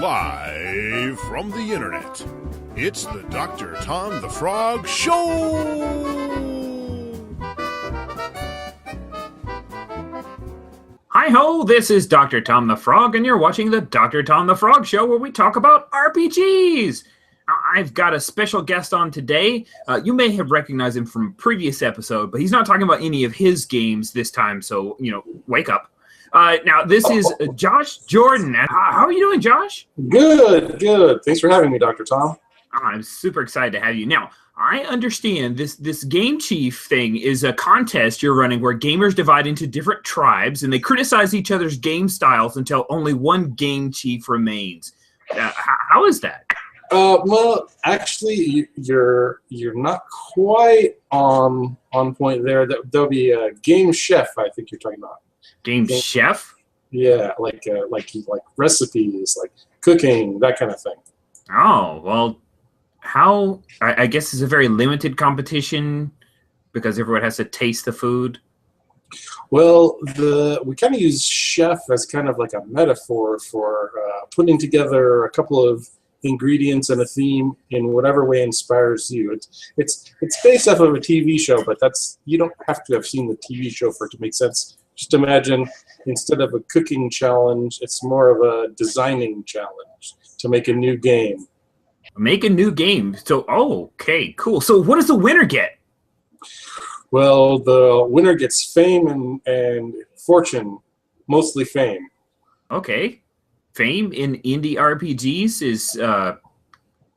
Live from the internet, it's the Dr. Tom the Frog Show! Hi-ho, this is Dr. Tom the Frog, and you're watching the Dr. Tom the Frog Show, where we talk about RPGs! I've got a special guest on today. You may have recognized him from a previous episode, but he's not talking about any of his games this time, so, wake up. Now, this is Josh Jordan. How are you doing, Josh? Good. Thanks for having me, Dr. Tom. I'm super excited to have you. Now, I understand this Game Chief thing is a contest you're running where gamers divide into different tribes, and they criticize each other's game styles until only one Game Chief remains. How is that? Well, actually, you're not quite on point there. There'll be a Game Chef, I think you're talking about. Game Chef? Yeah, like recipes, like cooking, that kind of thing. Oh, well, I guess it's a very limited competition because everyone has to taste the food. Well, we kind of use chef as kind of like a metaphor for putting together a couple of ingredients and a theme in whatever way inspires you. It's based off of a TV show, but you don't have to have seen the TV show for it to make sense. Just imagine, instead of a cooking challenge, it's more of a designing challenge to make a new game. Make a new game. So, okay, cool. So what does the winner get? Well, the winner gets fame and fortune, mostly fame. Okay. Fame in indie RPGs is,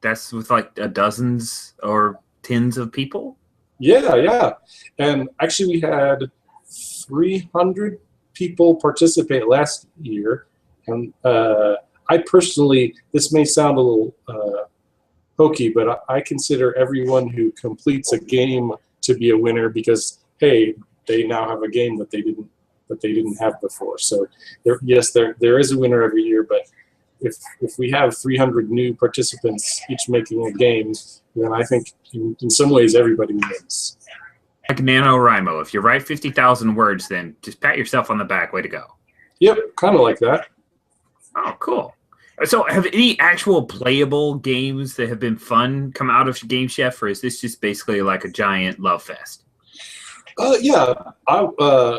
that's with like dozens or tens of people? Yeah. And actually we had 300 people participate last year. And I personally, this may sound a little hokey, but I consider everyone who completes a game to be a winner because, hey, they now have a game that they didn't have before. So there is a winner every year, but if we have 300 new participants each making a game, then I think in some ways everybody wins. Like NaNoWriMo, if you write 50,000 words, then just pat yourself on the back. Way to go. Yep, kind of like that. Oh, cool. So have any actual playable games that have been fun come out of Game Chef, or is this just basically like a giant love fest? Yeah,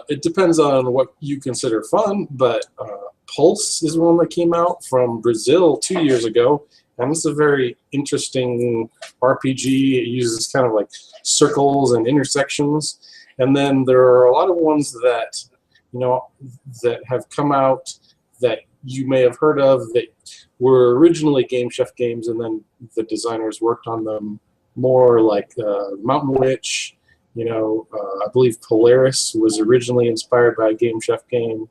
it depends on what you consider fun, but Pulse is one that came out from Brazil 2 years ago, and it's a very interesting RPG. It uses kind of like circles and intersections, and then there are a lot of ones that that have come out that you may have heard of that were originally Game Chef games, and then the designers worked on them more, like Mountain Witch. I believe Polaris was originally inspired by a Game Chef game.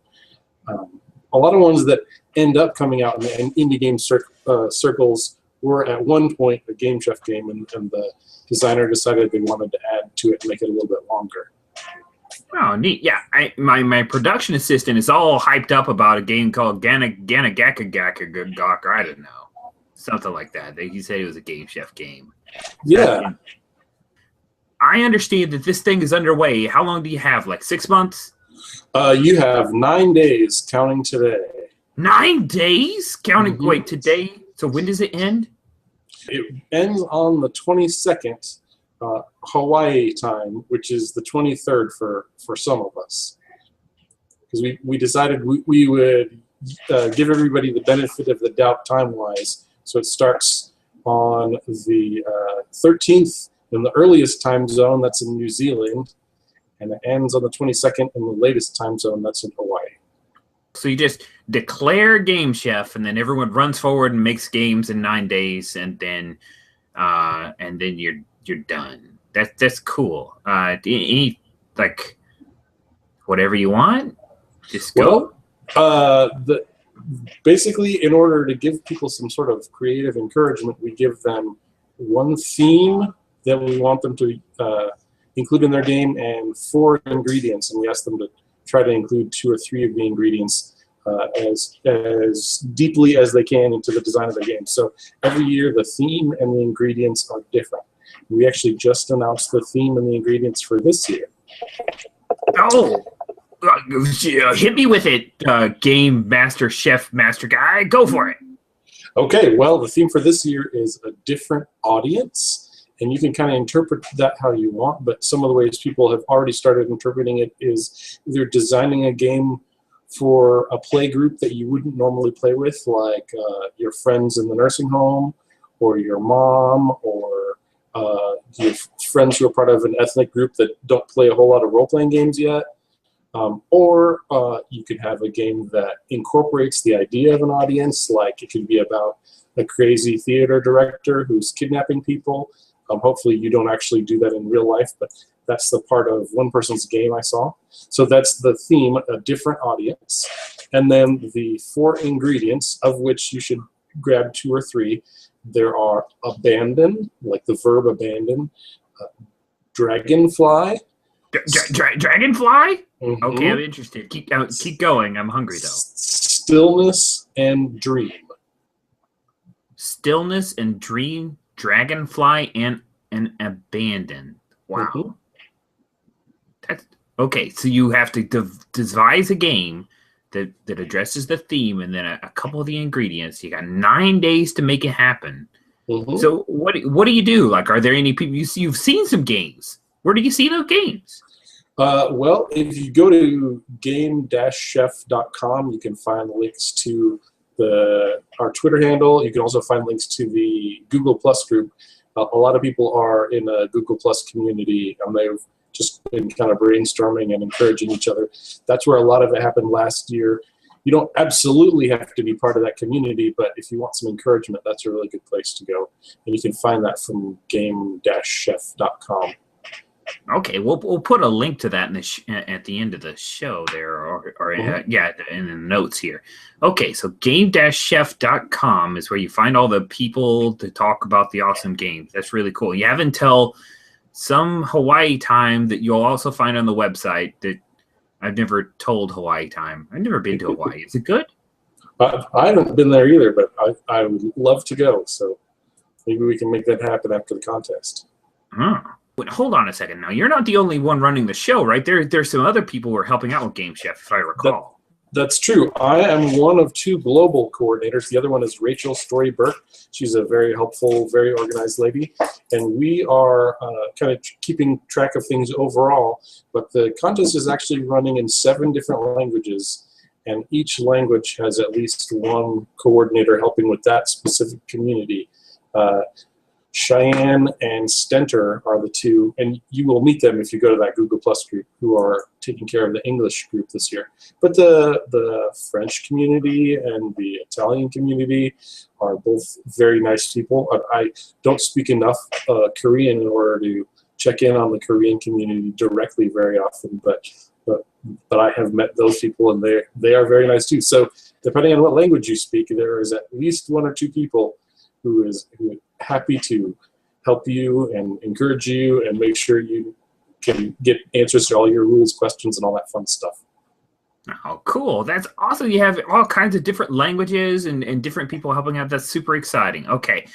A lot of ones that end up coming out in indie game circles were at one point a Game Chef game, and the designer decided they wanted to add to it and make it a little bit longer. Oh, neat. Yeah, my production assistant is all hyped up about a game called Ganagakagakagak, or I don't know. Something like that. He said it was a Game Chef game. Yeah. I understand that this thing is underway. How long do you have? Like 6 months? You have 9 days, counting today. 9 days? Counting, Mm-hmm. Wait, today? So when does it end? It ends on the 22nd, Hawaii time, which is the 23rd for some of us. Because we decided we would give everybody the benefit of the doubt time-wise. So it starts on the 13th in the earliest time zone, that's in New Zealand, and it ends on the 22nd in the latest time zone, that's in Hawaii. So you just declare Game Chef, and then everyone runs forward and makes games in 9 days, and then you're done. That's cool. Any like whatever you want, just go. Well, basically, in order to give people some sort of creative encouragement, we give them one theme that we want them to include in their game and 4 ingredients, and we ask them to try to include 2 or 3 of the ingredients as deeply as they can into the design of the game. So every year the theme and the ingredients are different. We actually just announced the theme and the ingredients for this year. Oh, hit me with it, game master, chef master guy. Go for it. Okay, well, the theme for this year is a different audience, and you can kind of interpret that how you want, but some of the ways people have already started interpreting it is either designing a game for a play group that you wouldn't normally play with, like your friends in the nursing home, or your mom, or your friends who are part of an ethnic group that don't play a whole lot of role-playing games yet. Or you could have a game that incorporates the idea of an audience, like it could be about a crazy theater director who's kidnapping people. Hopefully you don't actually do that in real life, but that's the part of one person's game I saw. So that's the theme, a different audience. And then the 4 ingredients, of which you should grab 2 or 3. There are abandon, like the verb abandon, dragonfly. Dragonfly? Mhm. Okay, I'm interested. Keep going. I'm hungry, though. Stillness and dream. Stillness and dream, dragonfly, and abandon. Wow. Mhm. That's okay. So you have to devise a game that addresses the theme and then a couple of the ingredients. You got 9 days to make it happen. Mhm. So what do you do? Like, are there any people you've seen some games? Where do you see those games? Well, if you go to game-chef.com, you can find links to our Twitter handle. You can also find links to the Google Plus group. A lot of people are in a Google Plus community, and they've just been kind of brainstorming and encouraging each other. That's where a lot of it happened last year. You don't absolutely have to be part of that community, but if you want some encouragement, that's a really good place to go. And you can find that from game-chef.com. Okay, we'll put a link to that at the end of the show there, or in the notes here. Okay, so game-chef.com is where you find all the people to talk about the awesome games. That's really cool. You have until some Hawaii time that you'll also find on the website that I've never told Hawaii time. I've never been to Hawaii. Is it good? I haven't been there either, but I would love to go. So maybe we can make that happen after the contest. Oh. Wait, hold on a second. Now, you're not the only one running the show, right? There's some other people who are helping out with Game Chef, if I recall. That's true. I am one of 2 global coordinators. The other one is Rachel Story Burke. She's a very helpful, very organized lady. And we are kind of keeping track of things overall. But the contest is actually running in 7 different languages. And each language has at least one coordinator helping with that specific community. Cheyenne and Stenter are the 2, and you will meet them if you go to that Google Plus group, who are taking care of the English group this year. But the French community and the Italian community are both very nice people. I don't speak enough Korean in order to check in on the Korean community directly very often, but I have met those people, and they are very nice too. So depending on what language you speak, there is at least 1 or 2 people who are happy to help you and encourage you and make sure you can get answers to all your rules, questions, and all that fun stuff. Oh, cool. That's awesome. You have all kinds of different languages and different people helping out. That's super exciting. Okay,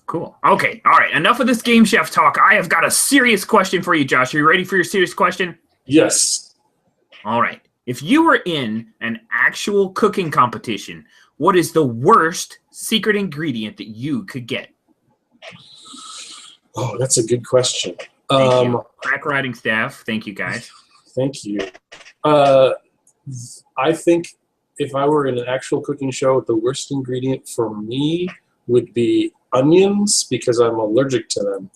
cool. Okay, all right. Enough of this Game Chef talk. I have got a serious question for you, Josh. Are you ready for your serious question? Yes. All right. If you were in an actual cooking competition, what is the worst secret ingredient that you could get? Oh, that's a good question. Thank you. Crack writing staff. Thank you, guys. Thank you. I think if I were in an actual cooking show, the worst ingredient for me would be onions, because I'm allergic to them.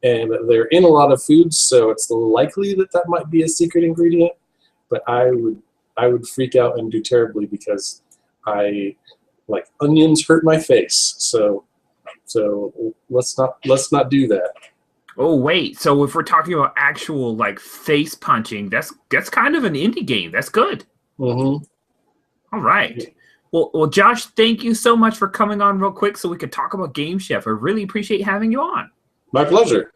And they're in a lot of foods, so it's likely that might be a secret ingredient. But I would freak out and do terribly because onions hurt my face. So let's not do that. Oh wait, so if we're talking about actual face punching, that's kind of an indie game. That's good. Mm-hmm. All right. Well, Josh, thank you so much for coming on real quick so we could talk about Game Chef. I really appreciate having you on. My pleasure.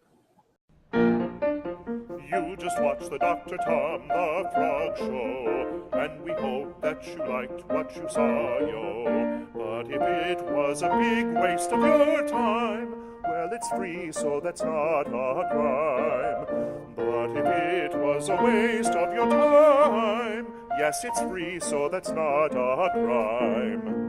You just watched the Dr. Tom the Frog Show, and we hope that you liked what you saw, yo. But if it was a big waste of your time, well, it's free, so that's not a crime. But if it was a waste of your time, yes, it's free, so that's not a crime.